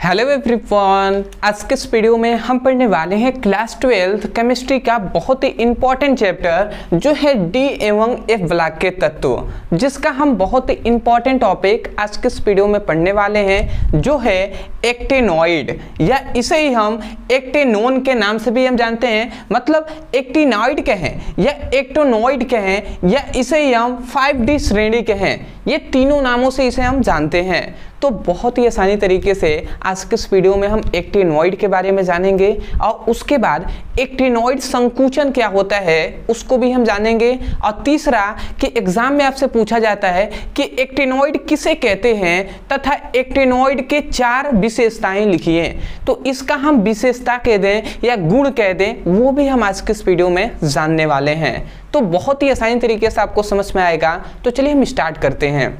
Hello everyone, आज के इस वीडियो में हम पढ़ने वाले हैं क्लास 12 केमिस्ट्री का बहुत ही इंपॉर्टेंट चैप्टर जो है डी एवं एफ ब्लॉक के तत्व, जिसका हम बहुत ही इंपॉर्टेंट टॉपिक आज के इस वीडियो में पढ़ने वाले हैं जो है एक्टिनॉइड, या इसे ही हम एक्टेनोन के नाम से भी हम जानते हैं। मतलब एक्टिनॉइड कहें या एक्टिनॉइड कहें या इसे ही हम 5D श्रेणी कहें, ये तीनों नामों से इसे हम जानते हैं। तो बहुत ही आसानी तरीके से आज के इस वीडियो में हम एक्टिनॉइड के बारे में जानेंगे और उसके बाद एक्टिनॉइड संकुचन क्या होता है उसको भी हम जानेंगे। और तीसरा कि एग्जाम में आपसे पूछा जाता है कि एक्टिनॉइड किसे कहते हैं तथा एक्टिनॉइड के 4 विशेषताएं लिखिए, तो इसका हम विशेषता कह दें या गुण कह दें, वो भी हम आज के इस वीडियो में जानने वाले हैं। तो बहुत ही आसानी तरीके से आपको समझ में आएगा। तो चलिए हम स्टार्ट करते हैं।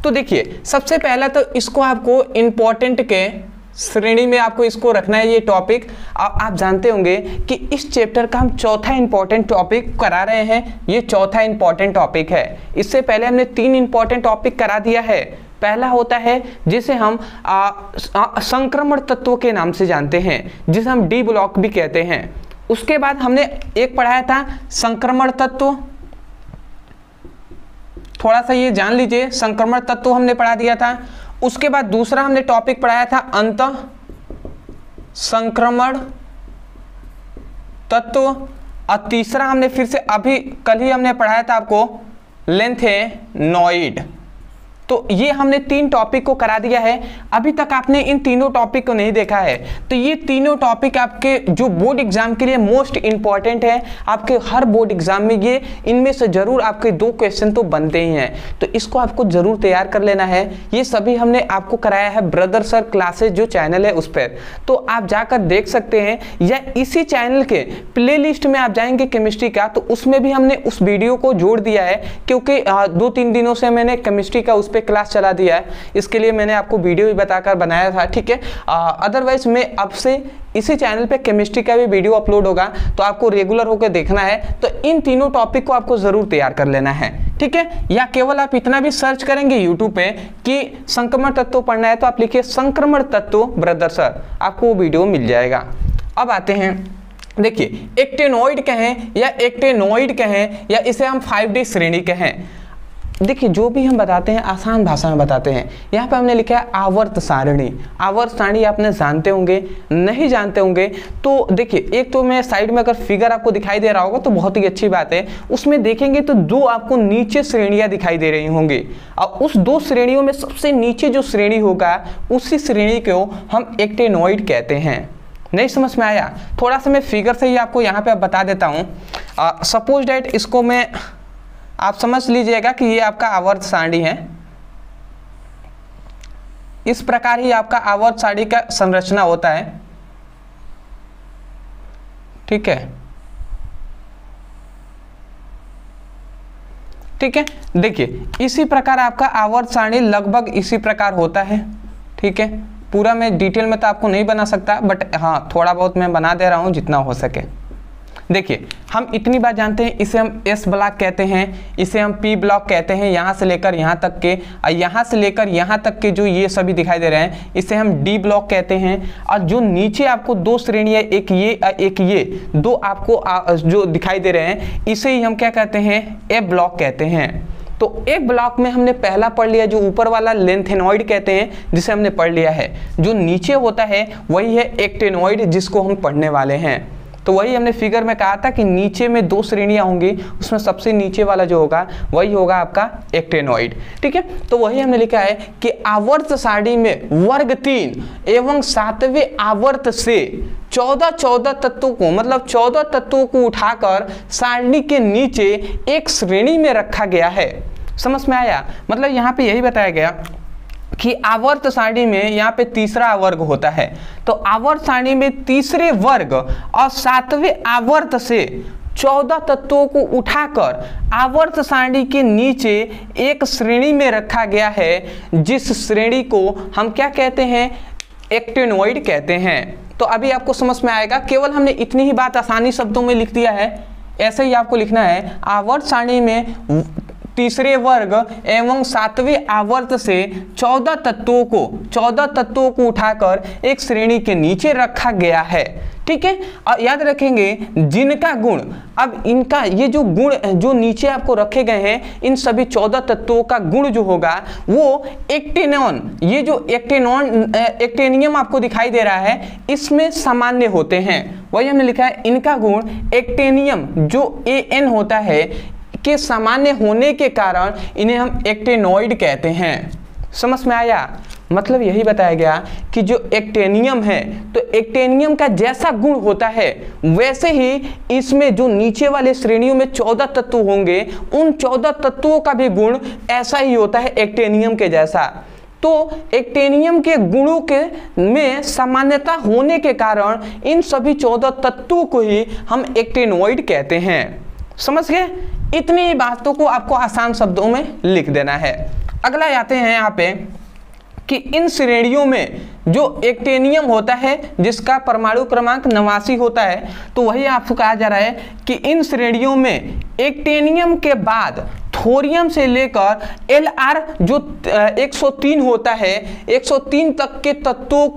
तो देखिए, सबसे पहला तो इसको आपको इंपॉर्टेंट के श्रेणी में आपको इसको रखना है ये टॉपिक। आप जानते होंगे कि इस चैप्टर का हम चौथा इंपॉर्टेंट टॉपिक करा रहे हैं, ये चौथा इंपॉर्टेंट टॉपिक है। इससे पहले हमने 3 इंपॉर्टेंट टॉपिक करा दिया है। पहला होता है जिसे हम संक्रमण तत्व के नाम से जानते हैं, जिसे हम डी ब्लॉक भी कहते हैं। उसके बाद हमने एक पढ़ाया था संक्रमण तत्व, थोड़ा सा ये जान लीजिए, संक्रमण तत्व हमने पढ़ा दिया था। उसके बाद दूसरा हमने टॉपिक पढ़ाया था अंत संक्रमण तत्व, और तीसरा हमने फिर से अभी कल ही हमने पढ़ाया था आपको लेंथेनॉइड। तो ये हमने 3 टॉपिक को करा दिया है। अभी तक आपने इन तीनों टॉपिक को नहीं देखा है, तो ये तीनों टॉपिक आपके जो बोर्ड एग्जाम के लिए मोस्ट इंपॉर्टेंट है। आपके हर बोर्ड एग्जाम में ये इनमें से जरूर आपके 2 क्वेश्चन तो बनते ही हैं, तो इसको आपको जरूर तैयार कर लेना है। ये सभी हमने आपको कराया है ब्रदर सर क्लासेज जो चैनल है उस पर, तो आप जाकर देख सकते हैं, या इसी चैनल के प्ले लिस्ट में आप जाएंगे केमिस्ट्री का, तो उसमें भी हमने उस वीडियो को जोड़ दिया है, क्योंकि 2-3 दिनों से मैंने केमिस्ट्री का उस क्लास चला दिया है, इसके लिए मैंने आपको वीडियो भी बताकर बनाया था, ठीक है। अदरवाइज मैं अब से इसी चैनल पे केमिस्ट्री का भी वीडियो अपलोड होगा, तो आपको रेगुलर होकर देखना है। तो इन तीनों टॉपिक को आपको जरूर तैयार कर लेना है, ठीक है। या केवल आप इतना भी सर्च करेंगे यूट्यूब पे कि संक्रमण तत्व पढ़ना है, तो आप लिखिए संक्रमण तत्व ब्रदर सर, आपको वो वीडियो मिल जाएगा। अब आते हैं, देखिए एक्टिनॉइड कहें या एक्टिनॉइड कहें या इसे हम 5D श्रेणी कहें। देखिए, जो भी हम बताते हैं आसान भाषा में बताते हैं। यहाँ पे हमने लिखा है आवर्त सारणी। आवर्त सारणी आपने जानते होंगे, नहीं जानते होंगे तो देखिए, एक तो मैं साइड में अगर फिगर आपको दिखाई दे रहा होगा तो बहुत ही अच्छी बात है। उसमें देखेंगे तो 2 आपको नीचे श्रेणियाँ दिखाई दे रही होंगी, और उस 2 श्रेणियों में सबसे नीचे जो श्रेणी होगा उसी श्रेणी को हम एक्टिनॉइड कहते हैं। नहीं समझ में आया? थोड़ा सा मैं फिगर से ही आपको यहाँ पे बता देता हूँ। सपोज डैट इसको मैं आप समझ लीजिएगा कि ये आपका आवर्त सारणी है। इस प्रकार ही आपका आवर्त सारणी का संरचना होता है, ठीक है। ठीक है, देखिए इसी प्रकार आपका आवर्त सारणी लगभग इसी प्रकार होता है, ठीक है। पूरा मैं डिटेल में तो आपको नहीं बना सकता, बट हाँ थोड़ा बहुत मैं बना दे रहा हूं जितना हो सके। देखिए, हम इतनी बात जानते हैं, इसे हम एस ब्लॉक कहते हैं, इसे हम पी ब्लॉक कहते हैं, यहाँ से लेकर यहाँ तक के, और यहाँ से लेकर यहाँ तक के जो ये सभी दिखाई दे रहे हैं इसे हम डी ब्लॉक कहते हैं। और जो नीचे आपको 2 श्रेणियाँ, एक ये 2 आपको जो दिखाई दे रहे हैं, इसे ही हम क्या कहते हैं, ए ब्लॉक कहते हैं। तो एक ब्लॉक में हमने पहला पढ़ लिया, जो ऊपर वाला लेंथेनॉइड कहते हैं, जिसे हमने पढ़ लिया है। जो नीचे होता है वही है एक्टिनॉइड, जिसको हम पढ़ने वाले हैं। तो वही हमने फिगर में कहा था कि नीचे में 2 श्रेणियां होंगी, उसमें सबसे नीचे वाला जो होगा वही होगा आपका एक्टिनॉइड, ठीक है। तो वही हमने लिखा है कि आवर्त सारणी में वर्ग 3 एवं 7वें आवर्त से 14 तत्वों को, मतलब 14 तत्वों को उठाकर सारणी के नीचे एक श्रेणी में रखा गया है। समझ में आया? मतलब यहाँ पे यही बताया गया कि आवर्त सारणी में यहाँ पे तीसरा वर्ग होता है, तो आवर्त सारणी में तीसरे वर्ग और 7वें आवर्त से 14 तत्वों को उठाकर आवर्त सारणी के नीचे एक श्रेणी में रखा गया है, जिस श्रेणी को हम क्या कहते हैं, एक्टिनॉइड कहते हैं। तो अभी आपको समझ में आएगा, केवल हमने इतनी ही बात आसानी शब्दों में लिख दिया है। ऐसे ही आपको लिखना है, आवर्त सारणी में तीसरे वर्ग एवं 7वें आवर्त से 14 तत्वों को उठाकर एक श्रेणी के नीचे रखा गया है। ठीक है, और याद रखेंगे जिनका गुण, अब इनका ये जो गुण जो नीचे आपको रखे गए हैं, इन सभी 14 तत्वों का गुण जो होगा वो एक्टेनॉन, ये जो एक्टेनियम आपको दिखाई दे रहा है, इसमें सामान्य होते हैं। वही हमने लिखा है इनका गुण एक्टेनियम जो An होता है के सामान्य होने के कारण इन्हें हम एक्टेनॉइड कहते हैं। समझ में आया? मतलब यही बताया गया कि जो एक्टेनियम है, तो एक्टेनियम का जैसा गुण होता है वैसे ही इसमें जो नीचे वाले श्रेणियों में 14 तत्व होंगे, उन 14 तत्वों का भी गुण ऐसा ही होता है एक्टेनियम के जैसा। तो एक्टेनियम के गुणों के में सामान्यता होने के कारण इन सभी 14 तत्वों को ही हम एक्टेनॉइड कहते हैं। समझ गए? इतनी बातों को आपको आसान शब्दों में लिख देना है। अगला आते हैं यहाँ पे कि इन श्रेणियों में जो एक्टेनियम होता है जिसका परमाणु क्रमांक 89 होता है, तो वही आपको कहा जा रहा है कि इन श्रेणियों में एक्टेनियम के बाद थोरियम से लेकर Lr जो 103 होता है, 103 तक के तत्वों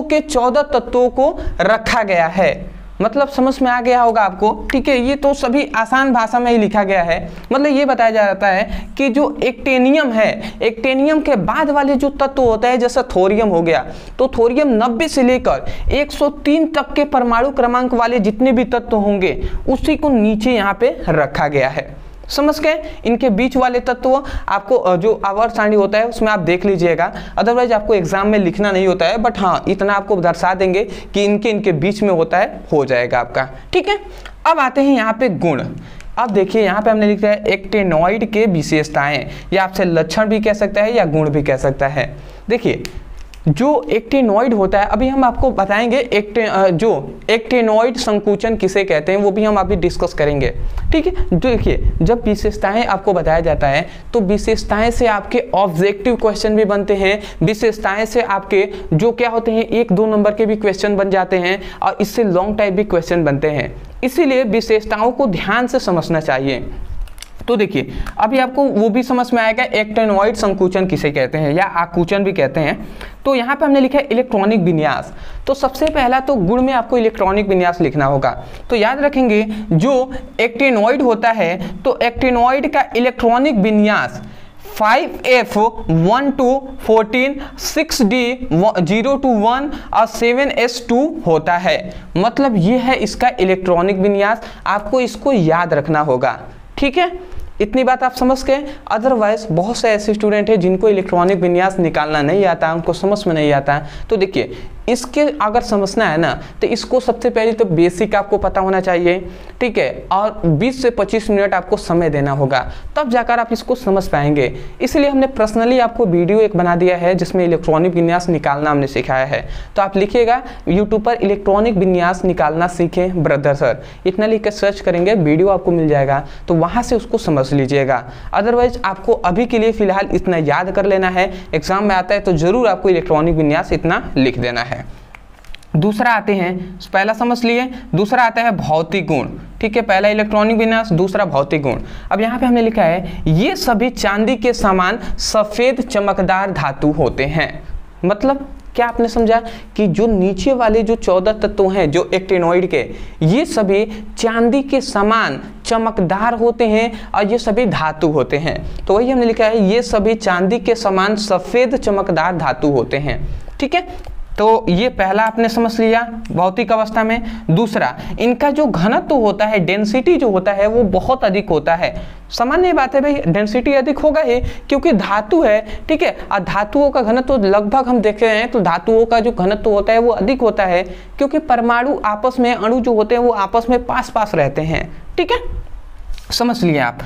के 14 तत्वों को रखा गया है। मतलब समझ में आ गया होगा आपको। ठीक है, ये तो सभी आसान भाषा में ही लिखा गया है। मतलब ये बताया जाता है कि जो एक्टेनियम है, एक्टेनियम के बाद वाले जो तत्व होता है, जैसा थोरियम हो गया, तो थोरियम 90 से लेकर 103 तक के परमाणु क्रमांक वाले जितने भी तत्व होंगे उसी को नीचे यहाँ पे रखा गया है। समझ गए? इनके बीच वाले तत्व आपको जो आवर्त सारणी होता है उसमें आप देख लीजिएगा, अदरवाइज आपको एग्जाम में लिखना नहीं होता है, बट हाँ इतना आपको दर्शा देंगे कि इनके बीच में होता है, हो जाएगा आपका। ठीक है, अब आते हैं यहाँ पे गुण। अब देखिए यहाँ पे हमने लिखा है एक्टेनॉइड के विशेषताएं, या आपसे लक्षण भी कह सकता है या गुण भी कह सकता है। देखिए जो एक्टेनॉइड होता है, अभी हम आपको बताएंगे जो एक्टेनॉइड संकुचन किसे कहते हैं वो भी हम अभी डिस्कस करेंगे। ठीक है, देखिए जब विशेषताएं आपको बताया जाता है तो विशेषताएं से आपके ऑब्जेक्टिव क्वेश्चन भी बनते हैं, विशेषताएं से आपके जो क्या होते हैं 1-2 नंबर के भी क्वेश्चन बन जाते हैं, और इससे लॉन्ग टाइप भी क्वेश्चन बनते हैं। इसीलिए विशेषताओं को ध्यान से समझना चाहिए। तो देखिए अभी आपको वो भी समझ में आएगा एक्टेनॉइड संकुचन किसे कहते हैं या आकुचन भी कहते हैं। तो यहाँ पे हमने लिखा है इलेक्ट्रॉनिक विन्यास। तो सबसे पहला तो गुण में आपको इलेक्ट्रॉनिक विन्यास लिखना होगा। तो याद रखेंगे जो एक्टेनॉइड होता है, तो एक्टेनॉइड का इलेक्ट्रॉनिक विन्यास 5F1-14, 6D0-1 और 7S2 होता है। मतलब ये है इसका इलेक्ट्रॉनिक विन्यास, आपको इसको याद रखना होगा। ठीक है, इतनी बात आप समझ गए। अदरवाइज बहुत से ऐसे स्टूडेंट हैं जिनको इलेक्ट्रॉनिक विन्यास निकालना नहीं आता, उनको समझ में नहीं आता है। तो देखिए इसके अगर समझना है ना, तो इसको सबसे पहले तो बेसिक आपको पता होना चाहिए। ठीक है, और 20 से 25 मिनट आपको समय देना होगा, तब जाकर आप इसको समझ पाएंगे। इसलिए हमने पर्सनली आपको वीडियो एक बना दिया है जिसमें इलेक्ट्रॉनिक विन्यास निकालना हमने सिखाया है। तो आप लिखिएगा यूट्यूब पर इलेक्ट्रॉनिक विन्यास निकालना सीखें ब्रदर सर, इतना लिख कर सर्च करेंगे, वीडियो आपको मिल जाएगा, तो वहाँ से उसको समझ लीजिएगा। अदरवाइज आपको अभी के लिए फिलहाल इतना याद कर लेना है, एग्जाम में आता है तो जरूर आपको इलेक्ट्रॉनिक विन्यास इतना लिख देना है। दूसरा आते हैं, पहला समझ लिए, दूसरा आता है भौतिक गुण। ठीक है, पहला इलेक्ट्रॉनिक विन्यास, दूसरा भौतिक गुण। अब यहाँ पे हमने लिखा है ये सभी चांदी के समान सफेद चमकदार धातु होते हैं। मतलब क्या आपने समझा कि जो नीचे वाले जो 14 तत्व हैं जो एक्टेनॉइड के, ये सभी चांदी के समान चमकदार होते हैं और ये सभी धातु होते हैं। तो वही हमने लिखा है ये सभी चांदी के समान सफेद चमकदार धातु होते हैं। ठीक है, तो ये पहला आपने समझ लिया भौतिक अवस्था में। दूसरा, इनका जो घनत्व होता है, डेंसिटी जो होता है वो बहुत अधिक होता है। सामान्य बात है भाई, डेंसिटी अधिक होगा ही क्योंकि धातु है। ठीक है, और धातुओं का घनत्व लगभग हम देख रहे हैं तो धातुओं का जो घनत्व होता है वो अधिक होता है क्योंकि परमाणु आपस में, अणु जो होते हैं वो आपस में पास पास रहते हैं। ठीक है, समझ लिए आप।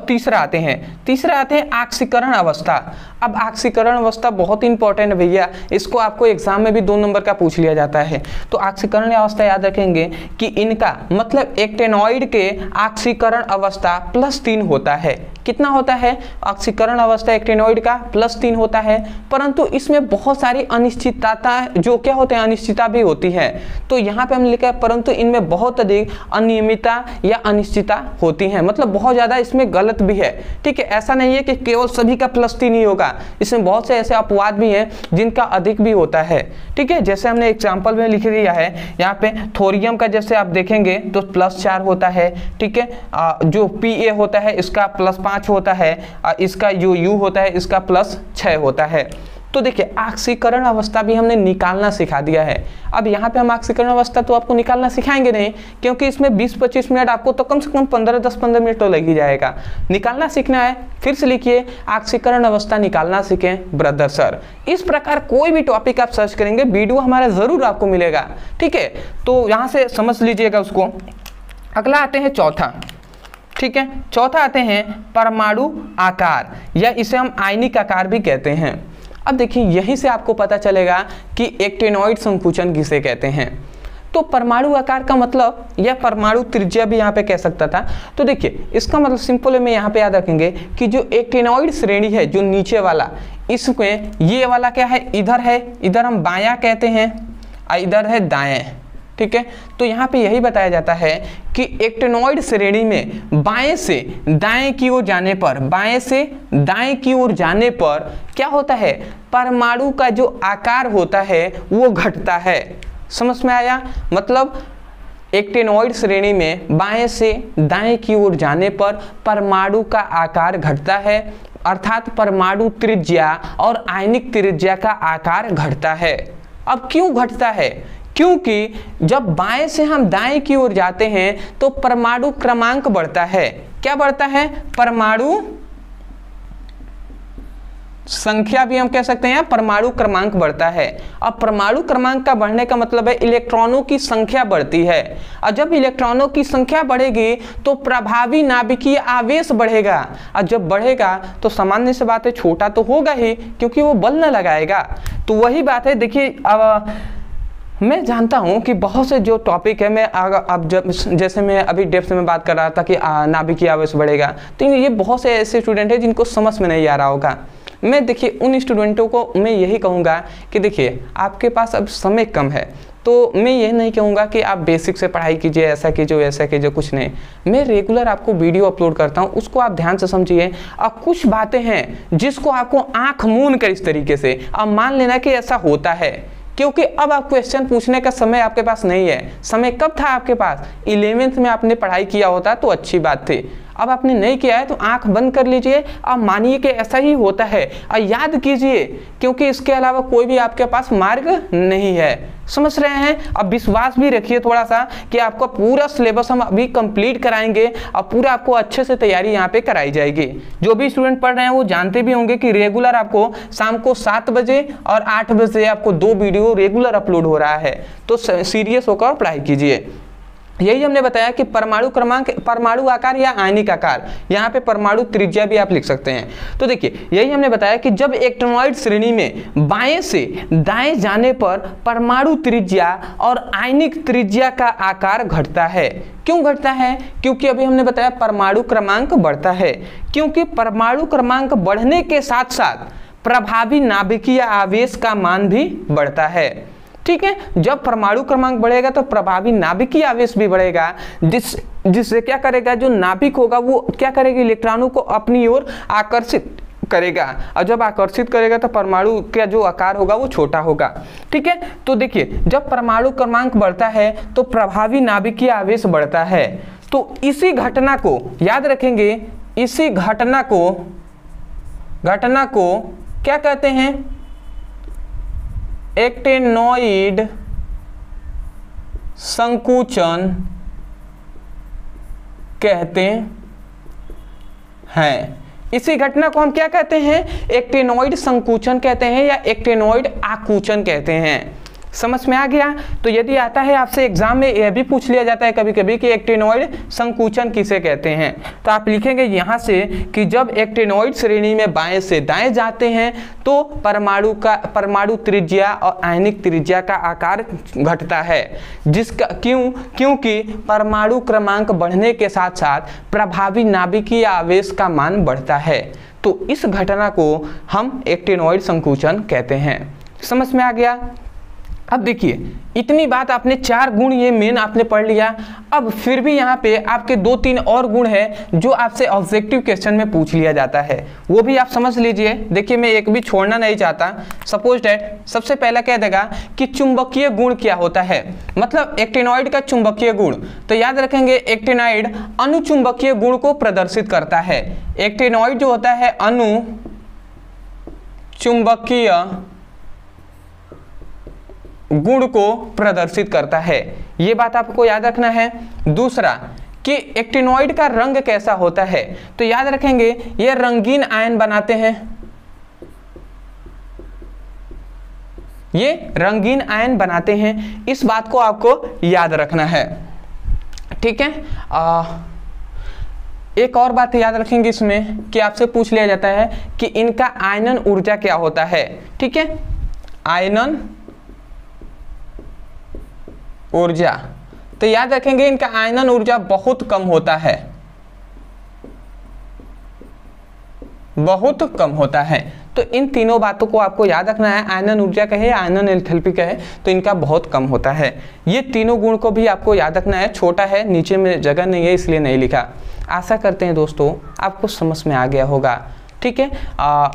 तीसरा आते हैं आक्सीकरण अवस्था। अब आक्सीकरण अवस्था बहुत इंपॉर्टेंट है भैया, इसको आपको एग्जाम में भी 2 नंबर का पूछ लिया जाता है। तो आक्सीकरण अवस्था याद रखेंगे कि इनका मतलब एक्टेनॉइड के आक्सीकरण अवस्था +3 होता है। कितना होता है ऑक्सीकरण अवस्था एक्टेनॉइड का? +3 होता है। परंतु इसमें बहुत सारी अनिश्चितता जो क्या होते हैं, अनिश्चितता भी होती है। तो यहाँ पे हमने लिखा है परंतु इनमें बहुत अधिक अनियमितता या अनिश्चितता होती है। मतलब मतलब बहुत ज़्यादा इसमें गलत भी है। ठीक है, ऐसा नहीं है कि केवल सभी का +3 ही होगा, इसमें बहुत से ऐसे अपवाद भी हैं जिनका अधिक भी होता है। ठीक है, जैसे हमने एग्जाम्पल में लिख दिया है यहाँ पे थोरियम का, जैसे आप देखेंगे तो +4 होता है। ठीक है, जो Pa होता है इसका +5 होता है, इसका जो U होता है इसका +6 होता है। तो देखिए ऑक्सीकरण अवस्था भी हमने निकालना सिखा दिया है। अब यहाँ पे हम ऑक्सीकरण अवस्था तो आपको निकालना सिखाएंगे नहीं, क्योंकि इसमें 20-25 मिनट आपको तो कम से कम 10-15 मिनट तो लग ही जाएगा। निकालना सीखना है, फिर से लिखिए ऑक्सीकरण अवस्था निकालना सीखें ब्रदर सर। इस प्रकार कोई भी टॉपिक आप सर्च करेंगे वीडियो हमारा ज़रूर आपको मिलेगा। ठीक है, तो यहाँ से समझ लीजिएगा उसको। अगला आते हैं चौथा। ठीक है, चौथा आते हैं परमाणु आकार, या इसे हम आयनिक आकार भी कहते हैं। अब देखिए यहीं से आपको पता चलेगा कि एक्टिनॉइड संकुचन किसे कहते हैं। तो परमाणु आकार का मतलब, या परमाणु त्रिज्या भी यहाँ पे कह सकता था। तो देखिए इसका मतलब सिंपल में यहाँ पे याद रखेंगे कि जो एक्टिनॉइड श्रेणी है, जो नीचे वाला, इसमें ये वाला क्या है, इधर है, इधर हम बायां कहते हैं और इधर है दाएं। ठीक है, तो यहाँ पे यही बताया जाता है कि एक्टिनॉइड श्रेणी में बाएं से दाएं की ओर जाने पर, बाएं से दाएं की ओर जाने पर क्या होता है, परमाणु का जो आकार होता है वो घटता है। समझ में आया? मतलब एक्टिनॉइड श्रेणी में बाएं से दाएं की ओर जाने पर परमाणु का आकार घटता है, अर्थात परमाणु त्रिज्या और आयनिक त्रिज्या का आकार घटता है। अब क्यों घटता है? क्योंकि जब बाएं से हम दाएं की ओर जाते हैं तो परमाणु क्रमांक बढ़ता है। क्या बढ़ता है? परमाणु संख्या भी हम कह सकते हैं, परमाणु क्रमांक बढ़ता है। अब परमाणु क्रमांक का बढ़ने का मतलब है इलेक्ट्रॉनों की संख्या बढ़ती है, और जब इलेक्ट्रॉनों की संख्या बढ़ेगी तो प्रभावी नाभिकीय आवेश बढ़ेगा, और जब बढ़ेगा तो सामान्य से बात है छोटा तो होगा ही, क्योंकि वो बल न लगाएगा। तो वही बात है। देखिए अब मैं जानता हूं कि बहुत से जो टॉपिक है, मैं अब जब जैसे मैं अभी डेप्थ में बात कर रहा था कि नाभिकीय आवेश बढ़ेगा, तो ये बहुत से ऐसे स्टूडेंट हैं जिनको समझ में नहीं आ रहा होगा। मैं देखिए उन स्टूडेंटों को मैं यही कहूँगा कि देखिए आपके पास अब समय कम है, तो मैं ये नहीं कहूँगा कि आप बेसिक से पढ़ाई कीजिए, ऐसा कीजिए वैसा कीजिए, कुछ नहीं। मैं रेगुलर आपको वीडियो अपलोड करता हूँ, उसको आप ध्यान से समझिए। और कुछ बातें हैं जिसको आपको आँख मूंद कर इस तरीके से अब मान लेना कि ऐसा होता है, क्योंकि अब आप क्वेश्चन पूछने का समय आपके पास नहीं है। समय कब था आपके पास? 11th में आपने पढ़ाई किया होता तो अच्छी बात थी। अब आपने नहीं किया है तो आंख बंद कर लीजिए और मानिए कि ऐसा ही होता है, और याद कीजिए, क्योंकि इसके अलावा कोई भी आपके पास मार्ग नहीं है। समझ रहे हैं? अब विश्वास भी रखिए थोड़ा सा कि आपका पूरा सिलेबस हम अभी कंप्लीट कराएंगे और पूरा आपको अच्छे से तैयारी यहाँ पे कराई जाएगी। जो भी स्टूडेंट पढ़ रहे हैं वो जानते भी होंगे कि रेगुलर आपको शाम को 7 बजे और 8 बजे आपको 2 वीडियो रेगुलर अपलोड हो रहा है, तो सीरियस होकर पढ़ाई कीजिए। यही हमने बताया कि परमाणु क्रमांक, परमाणु आकार या आयनिक आकार, यहाँ पे परमाणु त्रिज्या भी आप लिख सकते हैं। तो देखिए यही हमने बताया कि जब एक्टिनॉइड श्रेणी में बाएं से दाएं जाने पर परमाणु त्रिज्या और आयनिक त्रिज्या का आकार घटता है। क्यों घटता है? क्योंकि अभी हमने बताया परमाणु क्रमांक बढ़ता है, क्योंकि परमाणु क्रमांक बढ़ने के साथ साथ प्रभावी नाभिकीय आवेश का मान भी बढ़ता है। ठीक है, जब परमाणु क्रमांक बढ़ेगा तो प्रभावी नाभिकीय आवेश भी बढ़ेगा, जिससे क्या करेगा, जो नाभिक होगा वो क्या करेगा, इलेक्ट्रॉनों को अपनी ओर आकर्षित करेगा, और जब आकर्षित करेगा तो परमाणु का जो आकार होगा वो छोटा होगा। ठीक है, तो देखिए जब परमाणु क्रमांक बढ़ता है तो प्रभावी नाभिकीय आवेश बढ़ता है। तो इसी घटना को याद रखेंगे, इसी घटना को क्या कहते हैं? एक्टिनॉइड संकुचन कहते हैं। इसी घटना को हम क्या कहते हैं? एक्टिनॉइड संकुचन कहते हैं या एक्टिनॉइड आकुचन कहते हैं। समझ में आ गया? तो यदि आता है आपसे एग्जाम में, यह भी पूछ लिया जाता है कभी कभी कि एक्टिनॉइड संकुचन किसे कहते हैं, तो आप लिखेंगे यहाँ से कि जब एक्टिनॉइड श्रेणी में बाएं से दाएं जाते हैं तो परमाणु त्रिज्या और आयनिक त्रिज्या का आकार घटता है। जिसका क्योंकि परमाणु क्रमांक बढ़ने के साथ साथ प्रभावी नाभिकीय आवेश का मान बढ़ता है। तो इस घटना को हम एक्टिनॉइड संकुचन कहते हैं। समझ में आ गया? अब देखिए इतनी बात आपने 4 गुण ये मेन आपने पढ़ लिया। अब फिर भी यहाँ पे आपके 2-3 और गुण है जो आपसे ऑब्जेक्टिव क्वेश्चन में पूछ लिया जाता है, वो भी आप समझ लीजिए। देखिए मैं एक भी छोड़ना नहीं चाहता। सपोज डैट सबसे पहला कह देगा कि चुंबकीय गुण क्या होता है, मतलब एक्टिनॉइड का चुंबकीय गुण। तो याद रखेंगे एक्टिनॉइड अनुचुंबकीय गुण को प्रदर्शित करता है। एक्टिनॉइड जो होता है अनुचुंबकीय गुण को प्रदर्शित करता है, ये बात आपको याद रखना है। दूसरा कि एक्टिनॉइड का रंग कैसा होता है, तो याद रखेंगे ये रंगीन आयन बनाते हैं, ये रंगीन आयन बनाते हैं, इस बात को आपको याद रखना है। ठीक है, एक और बात याद रखेंगे इसमें कि आपसे पूछ लिया जाता है कि इनका आयनन ऊर्जा क्या होता है। ठीक है, आयनन ऊर्जा, तो याद रखेंगे इनका आयनन ऊर्जा बहुत कम होता है, बहुत कम होता है। तो इन तीनों बातों को आपको याद रखना है, आयनन ऊर्जा कहे आयनन एंथैल्पी कहे, तो इनका बहुत कम होता है। ये तीनों गुण को भी आपको याद रखना है। छोटा है, नीचे में जगह नहीं है इसलिए नहीं लिखा। आशा करते हैं दोस्तों आपको समझ में आ गया होगा। ठीक है,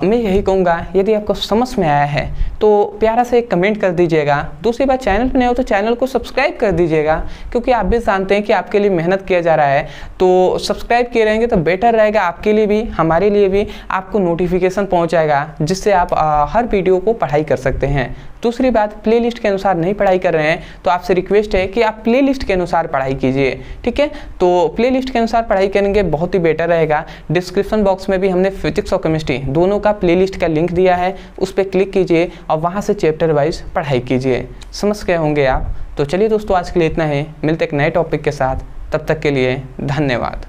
मैं यही कहूँगा यदि आपको समझ में आया है तो प्यारा से एक कमेंट कर दीजिएगा। दूसरी बात, चैनल पर नए हो तो चैनल को सब्सक्राइब कर दीजिएगा, क्योंकि आप भी जानते हैं कि आपके लिए मेहनत किया जा रहा है, तो सब्सक्राइब किए रहेंगे तो बेटर रहेगा आपके लिए भी, हमारे लिए भी। आपको नोटिफिकेशन पहुँच जाएगा जिससे आप हर वीडियो को पढ़ाई कर सकते हैं। दूसरी बात, प्लेलिस्ट के अनुसार नहीं पढ़ाई कर रहे हैं तो आपसे रिक्वेस्ट है कि आप प्लेलिस्ट के अनुसार पढ़ाई कीजिए। ठीक है, तो प्लेलिस्ट के अनुसार पढ़ाई करेंगे बहुत ही बेटर रहेगा। डिस्क्रिप्शन बॉक्स में भी हमने फिजिक्स और केमिस्ट्री दोनों का प्लेलिस्ट का लिंक दिया है, उस पर क्लिक कीजिए और वहाँ से चैप्टर वाइज पढ़ाई कीजिए। समझ गए होंगे आप। तो चलिए दोस्तों, आज के लिए इतना ही, मिलते एक नए टॉपिक के साथ, तब तक के लिए धन्यवाद।